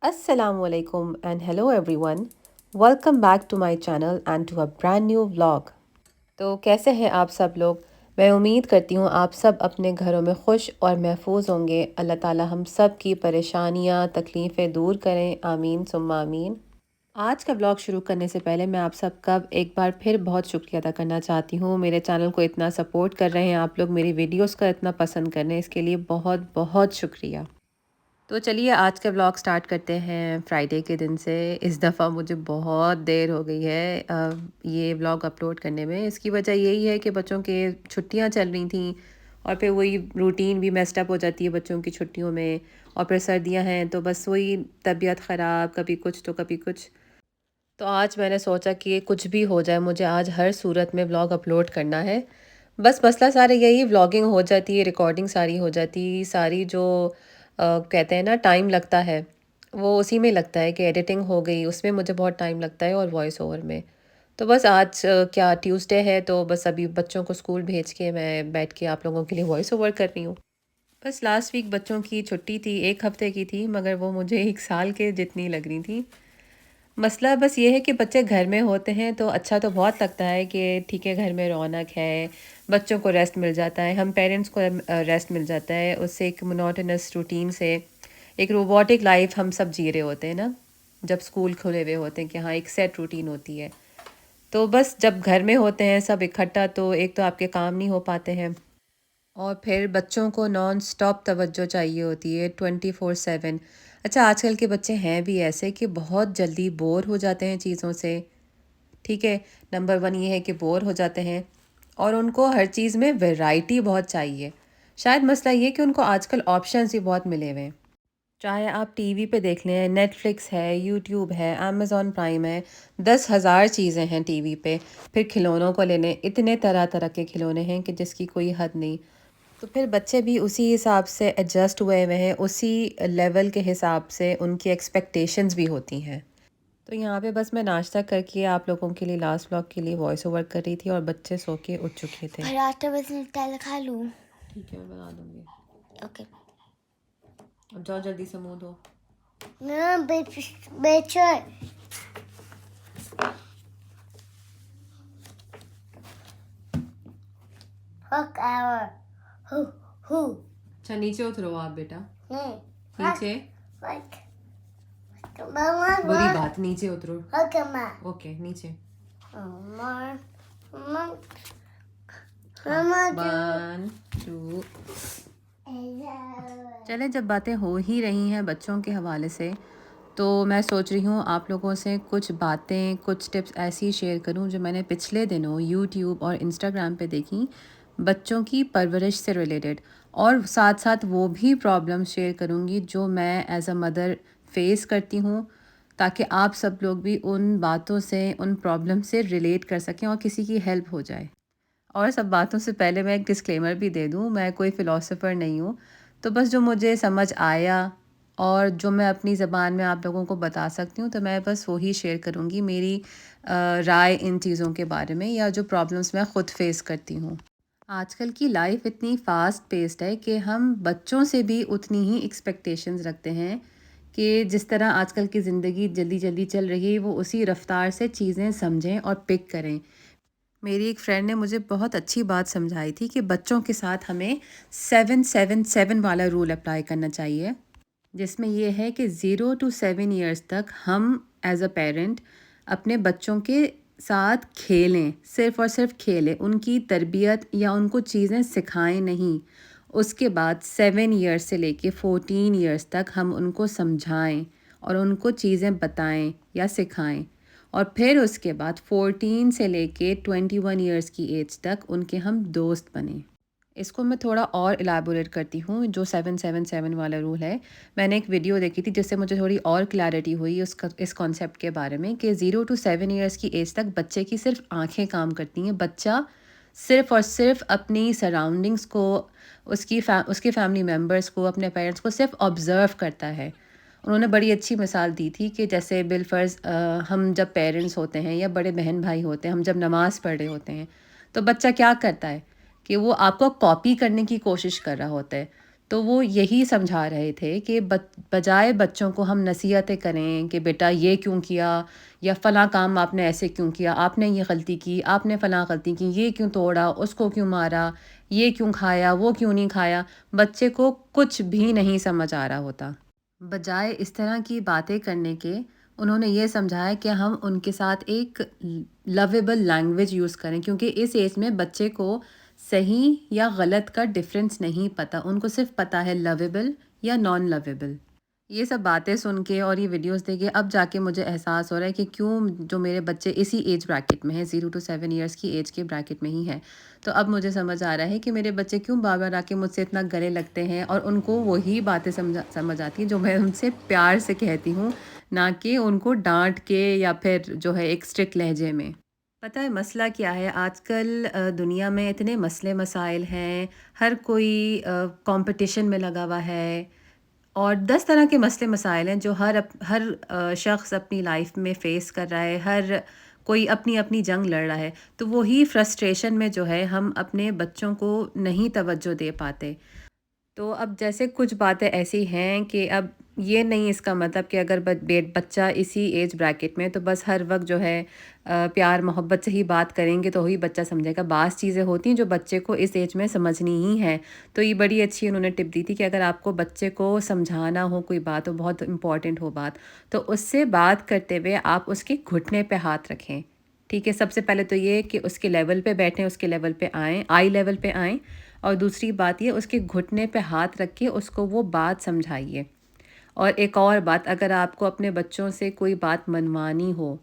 Assalamu alaikum and hello everyone. Welcome back to my channel and to a brand new vlog. تو کیسے ہیں آپ سب لوگ؟ میں امید کرتی ہوں آپ سب اپنے گھروں میں خوش اور محفوظ ہوں گے۔ اللہ تعالی ہم سب کی پریشانیاں تکلیفیں دور کریں، آمین ثم آمین۔ آج کا بلاگ شروع کرنے سے پہلے میں آپ سب کا ایک بار پھر بہت شکریہ ادا کرنا چاہتی ہوں۔ میرے چینل کو اتنا سپورٹ کر رہے ہیں آپ لوگ، میری ویڈیوز کا اتنا پسند کر رہے ہیں، اس کے لیے بہت بہت شکریہ۔ تو چلیے آج کا ولاگ سٹارٹ کرتے ہیں فرائیڈے کے دن سے۔ اس دفعہ مجھے بہت دیر ہو گئی ہے یہ ولاگ اپلوڈ کرنے میں۔ اس کی وجہ یہی ہے کہ بچوں کے چھٹیاں چل رہی تھیں اور پھر وہی روٹین بھی میسڈ اپ ہو جاتی ہے بچوں کی چھٹیوں میں، اور پھر سردیاں ہیں تو بس وہی طبیعت خراب، کبھی کچھ تو کبھی کچھ۔ تو آج میں نے سوچا کہ کچھ بھی ہو جائے مجھے آج ہر صورت میں ولاگ اپلوڈ کرنا ہے۔ بس مسئلہ سارے یہی، ولاگنگ ہو جاتی ہے، ریکارڈنگ ساری ہو جاتی، ساری جو کہتے ہیں نا ٹائم لگتا ہے وہ اسی میں لگتا ہے کہ ایڈیٹنگ ہو گئی، اس میں مجھے بہت ٹائم لگتا ہے، اور وائس اوور میں۔ تو بس آج کیا ٹیوزڈے ہے، تو بس ابھی بچوں کو اسکول بھیج کے میں بیٹھ کے آپ لوگوں کے لیے وائس اوور کر رہی ہوں۔ بس لاسٹ ویک بچوں کی چھٹی تھی، ایک ہفتے کی تھی، مگر وہ مجھے ایک سال کے جتنی لگ رہی تھی۔ مسئلہ بس یہ ہے کہ بچے گھر میں ہوتے ہیں تو اچھا تو بہت لگتا ہے کہ ٹھیک ہے گھر میں رونق ہے، بچوں کو ریسٹ مل جاتا ہے، ہم پیرنٹس کو ریسٹ مل جاتا ہے، اس سے ایک منوٹنس روٹین سے ایک روبوٹک لائف ہم سب جی رہے ہوتے ہیں نا، جب اسکول کھلے ہوئے ہوتے ہیں کہ ہاں ایک سیٹ روٹین ہوتی ہے۔ تو بس جب گھر میں ہوتے ہیں سب اکٹھا تو ایک تو آپ کے کام نہیں ہو پاتے ہیں، اور پھر بچوں کو نان سٹاپ توجہ چاہیے ہوتی ہے 24/7۔ اچھا آج کل کے بچے ہیں بھی ایسے کہ بہت جلدی بور ہو جاتے ہیں چیزوں سے، ٹھیک ہے، نمبر ون یہ ہے کہ بور ہو جاتے ہیں، اور ان کو ہر چیز میں ویرائٹی بہت چاہیے۔ شاید مسئلہ یہ کہ ان کو آج کل آپشنز بھی بہت ملے ہوئے ہیں، چاہے آپ ٹی وی پہ دیکھ لیں، نیٹ فلکس ہے، یوٹیوب ہے، امیزون پرائم ہے، 10,000 چیزیں ہیں ٹی وی پہ۔ پھر کھلونوں کو لے لیں، اتنے طرح طرح کے کھلونے ہیں کہ جس کی کوئی حد نہیں۔ تو پھر بچے بھی اسی حساب سے ایڈجسٹ ہوئے ہوئے ہیں، اسی لیول کے حساب سے ان کی ایکسپیکٹیشنز بھی ہوتی ہیں۔ تو یہاں پہ بس میں ناشتہ کر کے آپ لوگوں کے لیے لاسٹ بلاگ کے لیے وائس اوور کر رہی تھی، اور بچے سو کے اٹھ چکے تھے۔ پراٹھا بس تل کھا لوں. ٹھیک ہے میں بنا دوں گی، اوکے. اب جاؤ جلدی سے منہ دھو۔ بیچر ہک آور ہو ہو اچھا نیچے اترو آپ بیٹا، نہیں نیچے، ہک بری بات، نیچے اترو، ہک ماں اوکے نیچے۔ ماں ماں 1 2 چلیں جب باتیں ہو ہی رہی ہیں بچوں کے حوالے سے، تو میں سوچ رہی ہوں آپ لوگوں سے کچھ باتیں، کچھ ٹپس ایسی شیئر کروں جو میں نے پچھلے دنوں یوٹیوب اور انسٹاگرام پہ دیکھیں بچوں کی پرورش سے ریلیٹڈ، اور ساتھ ساتھ وہ بھی پرابلم شیئر کروں گی جو میں ایز اے مدر فیس کرتی ہوں، تاکہ آپ سب لوگ بھی ان باتوں سے، ان پرابلم سے ریلیٹ کر سکیں اور کسی کی ہیلپ ہو جائے۔ اور سب باتوں سے پہلے میں ایک ڈسکلیمر بھی دے دوں، میں کوئی فلاسفر نہیں ہوں، تو بس جو مجھے سمجھ آیا اور جو میں اپنی زبان میں آپ لوگوں کو بتا سکتی ہوں تو میں بس وہی شیئر کروں گی، میری رائے ان چیزوں کے بارے میں، یا جو پرابلمس میں خود فیس کرتی ہوں۔ آج کل کی لائف اتنی فاسٹ پیسڈ ہے کہ ہم بچوں سے بھی اتنی ہی ایکسپیکٹیشنز رکھتے ہیں کہ جس طرح آج کل کی زندگی جلدی جلدی چل رہی ہے وہ اسی رفتار سے چیزیں سمجھیں اور پک کریں۔ میری ایک فرینڈ نے مجھے بہت اچھی بات سمجھائی تھی کہ بچوں کے ساتھ ہمیں 7-7-7 والا رول اپلائی کرنا چاہیے، جس میں یہ ہے کہ 0 to 7 years تک ہم ایز اے پیرنٹ اپنے بچوں کے ساتھ کھیلیں، صرف اور صرف کھیلیں، ان کی تربیت یا ان کو چیزیں سکھائیں نہیں۔ اس کے بعد 7 years سے لے کے 14 years تک ہم ان کو سمجھائیں اور ان کو چیزیں بتائیں یا سکھائیں، اور پھر اس کے بعد 14 سے لے کے 21 years کی ایج تک ان کے ہم دوست بنیں۔ اس کو میں تھوڑا اور الیبوریٹ کرتی ہوں، جو 7-7-7 والا رول ہے، میں نے ایک ویڈیو دیکھی تھی جس سے مجھے تھوڑی اور کلیئرٹی ہوئی اس کانسیپٹ کے بارے میں، کہ 0 to 7 years کی ایج تک بچے کی صرف آنکھیں کام کرتی ہیں، بچہ صرف اور صرف اپنی سراؤنڈنگس کو، اس کے فیملی ممبرس کو، اپنے پیرنٹس کو صرف آبزرو کرتا ہے۔ انہوں نے بڑی اچھی مثال دی تھی کہ جیسے بالفرض ہم جب پیرنٹس ہوتے ہیں یا بڑے بہن بھائی ہوتے ہیں، ہم جب نماز پڑھ رہے ہوتے ہیں تو بچہ کیا کرتا ہے کہ وہ آپ کو کاپی کرنے کی کوشش کر رہا ہوتا ہے، تو وہ یہی سمجھا رہے تھے کہ بجائے بچوں کو ہم نصیحتیں کریں کہ بیٹا یہ کیوں کیا، یا فلاں کام آپ نے ایسے کیوں کیا، آپ نے یہ غلطی کی، آپ نے فلاں غلطی کی، یہ کیوں توڑا، اس کو کیوں مارا، یہ کیوں کھایا، وہ کیوں نہیں کھایا، بچے کو کچھ بھی نہیں سمجھ آ رہا ہوتا۔ بجائے اس طرح کی باتیں کرنے کے انہوں نے یہ سمجھایا کہ ہم ان کے ساتھ ایک لویبل لینگویج یوز کریں، کیونکہ اس ایج میں بچے کو صحیح یا غلط کا ڈفرینس نہیں پتہ، ان کو صرف پتہ ہے لویبل یا نان لویبل۔ یہ سب باتیں سن کے اور یہ ویڈیوز دیکھ کے اب جا کے مجھے احساس ہو رہا ہے کہ کیوں جو میرے بچے اسی ایج بریکٹ میں ہیں، 0 to 7 ایئرس کی ایج کے بریکٹ میں ہی ہیں۔ تو اب مجھے سمجھ آ رہا ہے کہ میرے بچے کیوں بار بار آ کے مجھ سے اتنا گلے لگتے ہیں، اور ان کو وہی باتیں سمجھ آتی ہیں جو میں ان سے پیار سے کہتی ہوں، نہ کہ ان کو ڈانٹ کے یا پھر جو ہے ایک اسٹرکٹ لہجے میں۔ پتہ ہے مسئلہ کیا ہے؟ آج کل دنیا میں اتنے مسئلے مسائل ہیں، ہر کوئی کمپٹیشن میں لگا ہوا ہے، اور 10 طرح کے مسئلے مسائل ہیں جو ہر شخص اپنی لائف میں فیس کر رہا ہے، ہر کوئی اپنی اپنی جنگ لڑ رہا ہے۔ تو وہی فرسٹریشن میں جو ہے ہم اپنے بچوں کو نہیں توجہ دے پاتے۔ تو اب جیسے کچھ باتیں ایسی ہیں کہ اب یہ نہیں اس کا مطلب کہ اگر بچہ اسی ایج بریکٹ میں تو بس ہر وقت جو ہے پیار محبت سے ہی بات کریں گے تو وہی بچہ سمجھے گا۔ بعض چیزیں ہوتی ہیں جو بچے کو اس ایج میں سمجھنی ہی ہیں۔ تو یہ بڑی اچھی انہوں نے ٹپ دی تھی کہ اگر آپ کو بچے کو سمجھانا ہو کوئی بات ہو، بہت امپورٹنٹ ہو بات، تو اس سے بات کرتے ہوئے آپ اس کے گھٹنے پہ ہاتھ رکھیں، ٹھیک ہے؟ سب سے پہلے تو یہ کہ اس کے لیول پہ بیٹھیں، اس کے لیول پہ آئیں، آئی لیول پہ آئیں، اور دوسری بات یہ اس کے گھٹنے پہ ہاتھ رکھ کے اس کو وہ بات سمجھائیے۔ اور ایک اور بات، اگر آپ کو اپنے بچوں سے کوئی بات منوانی ہو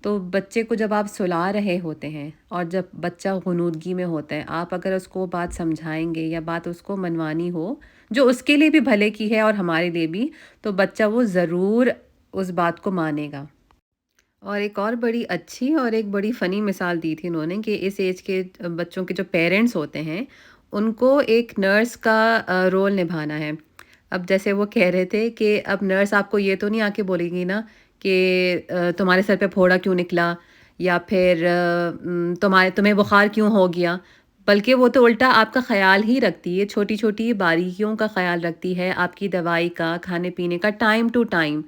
تو بچے کو جب آپ سلا رہے ہوتے ہیں اور جب بچہ غنودگی میں ہوتا ہے، آپ اگر اس کو بات سمجھائیں گے یا بات اس کو منوانی ہو جو اس کے لیے بھی بھلے کی ہے اور ہمارے لیے بھی، تو بچہ وہ ضرور اس بات کو مانے گا۔ اور ایک اور بڑی اچھی اور ایک بڑی فنی مثال دی تھی انہوں نے کہ اس ایج کے بچوں کے جو پیرنٹس ہوتے ہیں ان کو ایک نرس کا رول نبھانا ہے۔ اب جیسے وہ کہہ رہے تھے کہ اب نرس آپ کو یہ تو نہیں آ کے بولے گی نا کہ تمہارے سر پہ پھوڑا کیوں نکلا، یا پھر تمہیں بخار کیوں ہو گیا، بلکہ وہ تو الٹا آپ کا خیال ہی رکھتی ہے، چھوٹی چھوٹی باریکیوں کا خیال رکھتی ہے، آپ کی دوائی کا، کھانے پینے کا، ٹائم ٹو ٹائم،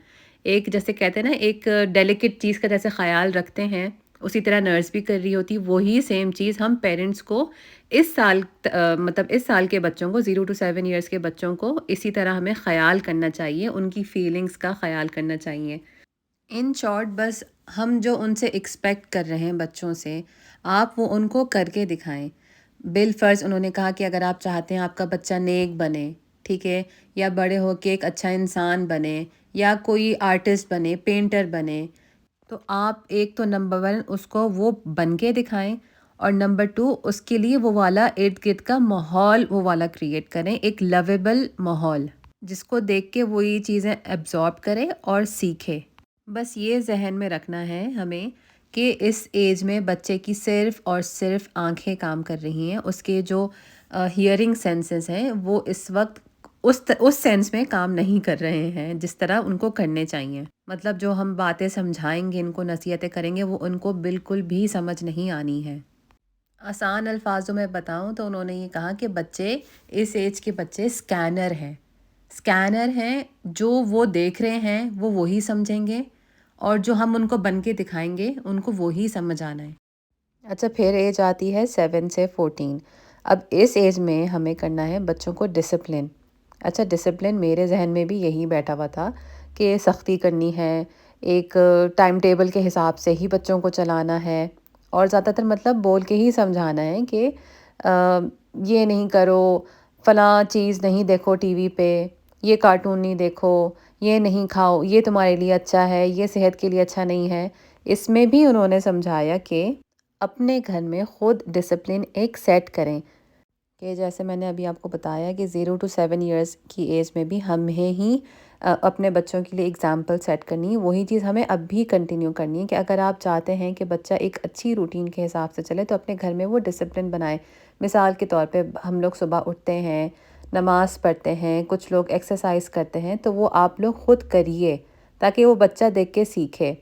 ایک جیسے کہتے ہیں نا ایک ڈیلیکیٹ چیز کا جیسے خیال رکھتے ہیں، اسی طرح نرس بھی کر رہی ہوتی۔ وہی سیم چیز ہم پیرنٹس کو اس سال مطلب اس سال کے بچوں کو 0 to 7 ایئرس کے بچوں کو اسی طرح ہمیں خیال کرنا چاہیے، ان کی فیلنگز کا خیال کرنا چاہیے۔ ان شارٹ بس ہم جو ان سے ایکسپیکٹ کر رہے ہیں بچوں سے، آپ وہ ان کو کر کے دکھائیں۔ بالفرض انہوں نے کہا کہ اگر آپ چاہتے ہیں آپ کا بچہ نیک بنے، ٹھیک ہے، یا بڑے ہو کے ایک اچھا انسان بنے، یا کوئی آرٹسٹ بنے، پینٹر بنے، تو آپ ایک تو نمبر 1 اس کو وہ بن کے دکھائیں، اور نمبر 2 اس کے لیے وہ والا ارد گرد کا ماحول وہ والا کریٹ کریں، ایک لویبل ماحول جس کو دیکھ کے وہ یہ چیزیں ایبزارب کرے اور سیکھے۔ بس یہ ذہن میں رکھنا ہے ہمیں کہ اس ایج میں بچے کی صرف اور صرف آنکھیں کام کر رہی ہیں، اس کے جو ہیئرنگ سینسز ہیں وہ اس وقت اس سینس میں کام نہیں کر رہے ہیں جس طرح ان کو کرنے چاہیے۔ مطلب جو ہم باتیں سمجھائیں گے، ان کو نصیحتیں کریں گے، وہ ان کو بالکل بھی سمجھ نہیں آنی ہے۔ آسان الفاظوں میں بتاؤں تو انہوں نے یہ کہا کہ بچے اس ایج کے بچے اسکینر ہیں، اسکینر ہیں، جو وہ دیکھ رہے ہیں وہ وہی سمجھیں گے، اور جو ہم ان کو بن کے دکھائیں گے ان کو وہی سمجھ آنا ہے۔ اچھا، پھر ایج آتی ہے 7 سے 14۔ اب اس ایج میں ہمیں کرنا ہے بچوں کو ڈسپلن۔ اچھا، ڈسپلن میرے ذہن میں بھی یہی بیٹھا ہوا تھا کہ سختی کرنی ہے، ایک ٹائم ٹیبل کے حساب سے ہی بچوں کو چلانا ہے، اور زیادہ تر مطلب بول کے ہی سمجھانا ہے کہ یہ نہیں کرو، فلاں چیز نہیں دیکھو ٹی وی پہ، یہ کارٹون نہیں دیکھو، یہ نہیں کھاؤ، یہ تمہارے لیے اچھا ہے، یہ صحت کے لیے اچھا نہیں ہے۔ اس میں بھی انہوں نے سمجھایا کہ اپنے گھر میں خود ڈسپلن ایک سیٹ کریں، کہ جیسے میں نے ابھی آپ کو بتایا کہ 0 to 7 ایئرس کی ایج میں بھی ہمیں ہی اپنے بچوں کے لیے اگزامپل سیٹ کرنی ہے۔ وہی چیز ہمیں اب بھی کنٹینیو کرنی ہے کہ اگر آپ چاہتے ہیں کہ بچہ ایک اچھی روٹین کے حساب سے چلے تو اپنے گھر میں وہ ڈسپلن بنائیں۔ مثال کے طور پہ ہم لوگ صبح اٹھتے ہیں، نماز پڑھتے ہیں، کچھ لوگ ایکسرسائز کرتے ہیں، تو وہ آپ لوگ خود کریے تاکہ وہ بچہ دیکھ کے سیکھے۔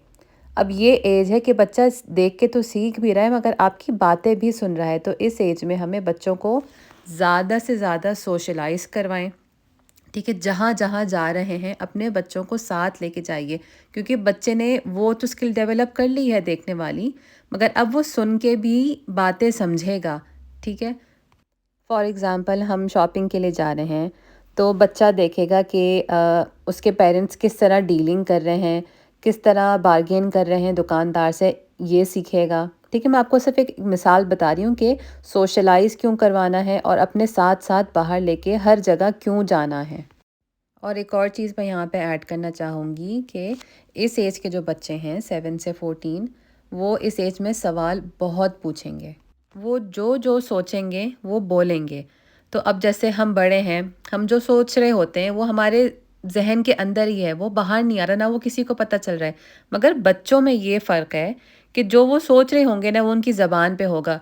اب یہ ایج ہے کہ بچہ دیکھ کے تو سیکھ بھی رہا ہے مگر آپ کی باتیں بھی سن رہا ہے، تو اس ایج میں ہمیں بچوں کو زیادہ سے زیادہ سوشلائز کروائیں، ٹھیک ہے، جہاں جہاں جا رہے ہیں اپنے بچوں کو ساتھ لے کے جائیے، کیونکہ بچے نے وہ تو اسکل ڈیولپ کر لی ہے دیکھنے والی، مگر اب وہ سن کے بھی باتیں سمجھے گا. ٹھیک ہے، فار ایگزامپل ہم شاپنگ کے لیے جا رہے ہیں تو بچہ دیکھے گا کہ اس کے پیرنٹس کس طرح ڈیلنگ کر رہے ہیں، کس طرح بارگین کر رہے ہیں دکاندار سے، یہ سیکھے گا. ٹھیک ہے، میں آپ کو صرف ایک مثال بتا رہی ہوں کہ سوشلائز کیوں کروانا ہے اور اپنے ساتھ ساتھ باہر لے کے ہر جگہ کیوں جانا ہے. اور ایک اور چیز میں یہاں پہ ایڈ کرنا چاہوں گی کہ اس ایج کے جو بچے ہیں 7 سے 14، وہ اس ایج میں سوال بہت پوچھیں گے، وہ جو سوچیں گے وہ بولیں گے. تو اب جیسے ہم بڑے ہیں، ہم جو سوچ رہے ہوتے ہیں وہ ہمارے ذہن کے اندر ہی ہے، وہ باہر نہیں آ رہا، نہ وہ کسی کو پتہ چل رہا ہے. مگر بچوں میں یہ فرق ہے کہ جو وہ سوچ رہے ہوں گے نا وہ ان کی زبان پہ ہوگا.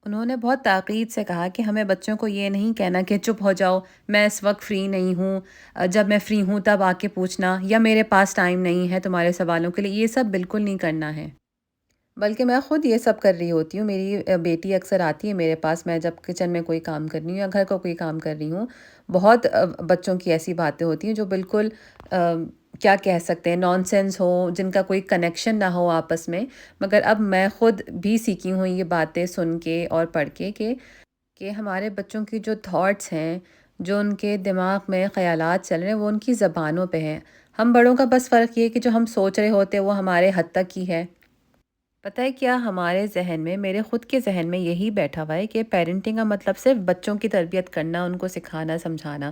انہوں نے بہت تاکید سے کہا کہ ہمیں بچوں کو یہ نہیں کہنا کہ چپ ہو جاؤ، میں اس وقت فری نہیں ہوں، جب میں فری ہوں تب آ کے پوچھنا، یا میرے پاس ٹائم نہیں ہے تمہارے سوالوں کے لیے. یہ سب بالکل نہیں کرنا ہے، بلکہ میں خود یہ سب کر رہی ہوتی ہوں. میری بیٹی اکثر آتی ہے میرے پاس، میں جب کچن میں کوئی کام کر رہی ہوں یا گھر کا کوئی کام کر رہی ہوں. بہت بچوں کی ایسی باتیں ہوتی ہیں جو بالکل کیا کہہ سکتے ہیں، نان سینس ہو، جن کا کوئی کنیکشن نہ ہو آپس میں. مگر اب میں خود بھی سیکھی ہوں یہ باتیں سن کے اور پڑھ کے کہ ہمارے بچوں کی جو تھاٹس ہیں، جو ان کے دماغ میں خیالات چل رہے ہیں، وہ ان کی زبانوں پہ ہیں. ہم بڑوں کا بس فرق یہ ہے کہ جو ہم سوچ رہے ہوتے ہیں وہ ہمارے حد تک ہی ہے. پتہ ہے کیا، ہمارے ذہن میں، میرے خود کے ذہن میں یہی بیٹھا ہوا ہے کہ پیرنٹنگ کا مطلب صرف بچوں کی تربیت کرنا، ان کو سکھانا سمجھانا.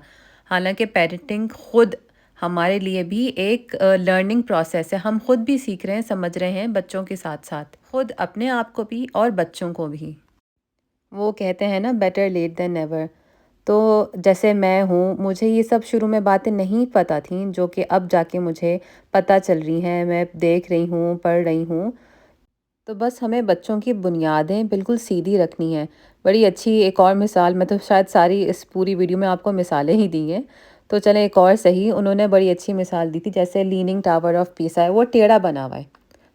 حالانکہ پیرنٹنگ خود ہمارے لیے بھی ایک لرننگ پروسیس ہے. ہم خود بھی سیکھ رہے ہیں، سمجھ رہے ہیں بچوں کے ساتھ ساتھ، خود اپنے آپ کو بھی اور بچوں کو بھی. وہ کہتے ہیں نا بیٹر لیٹ دین نیور. تو جیسے میں ہوں، مجھے یہ سب شروع میں باتیں نہیں پتہ تھیں جو کہ اب جا کے مجھے پتہ چل رہی ہیں، میں دیکھ رہی ہوں، پڑھ رہی ہوں. تو بس ہمیں بچوں کی بنیادیں بالکل سیدھی رکھنی ہیں. بڑی اچھی ایک اور مثال، میں تو شاید ساری اس پوری ویڈیو میں آپ کو مثالیں ہی دی ہیں، تو چلیں ایک اور صحیح. انہوں نے بڑی اچھی مثال دی تھی، جیسے لیننگ ٹاور آف پیسا ہے، وہ ٹیڑھا بنا ہوا ہے.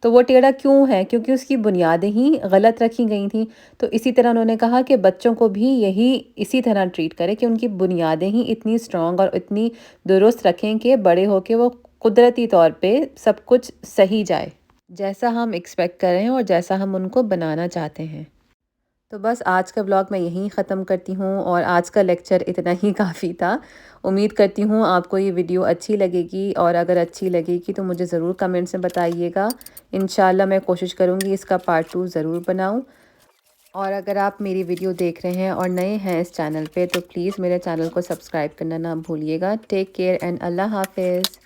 تو وہ ٹیڑھا کیوں ہے؟ کیونکہ اس کی بنیادیں ہی غلط رکھی گئی تھیں. تو اسی طرح انہوں نے کہا کہ بچوں کو بھی اسی طرح ٹریٹ کرے کہ ان کی بنیادیں ہی اتنی اسٹرانگ اور اتنی درست رکھیں کہ بڑے ہو کے وہ قدرتی طور پہ سب کچھ صحیح جائے، جیسا ہم ایکسپیکٹ کر رہے ہیں اور جیسا ہم ان کو بنانا چاہتے ہیں. تو بس آج کا ولاگ میں یہیں ختم کرتی ہوں، اور آج کا لیکچر اتنا ہی کافی تھا. امید کرتی ہوں آپ کو یہ ویڈیو اچھی لگے گی، اور اگر اچھی لگے گی تو مجھے ضرور کمنٹس میں بتائیے گا. انشاءاللہ میں کوشش کروں گی اس کا پارٹ 2 ضرور بناؤں. اور اگر آپ میری ویڈیو دیکھ رہے ہیں اور نئے ہیں اس چینل پہ تو پلیز میرے چینل کو سبسکرائب کرنا نہ بھولیے گا. ٹیک کیئر اینڈ اللہ حافظ.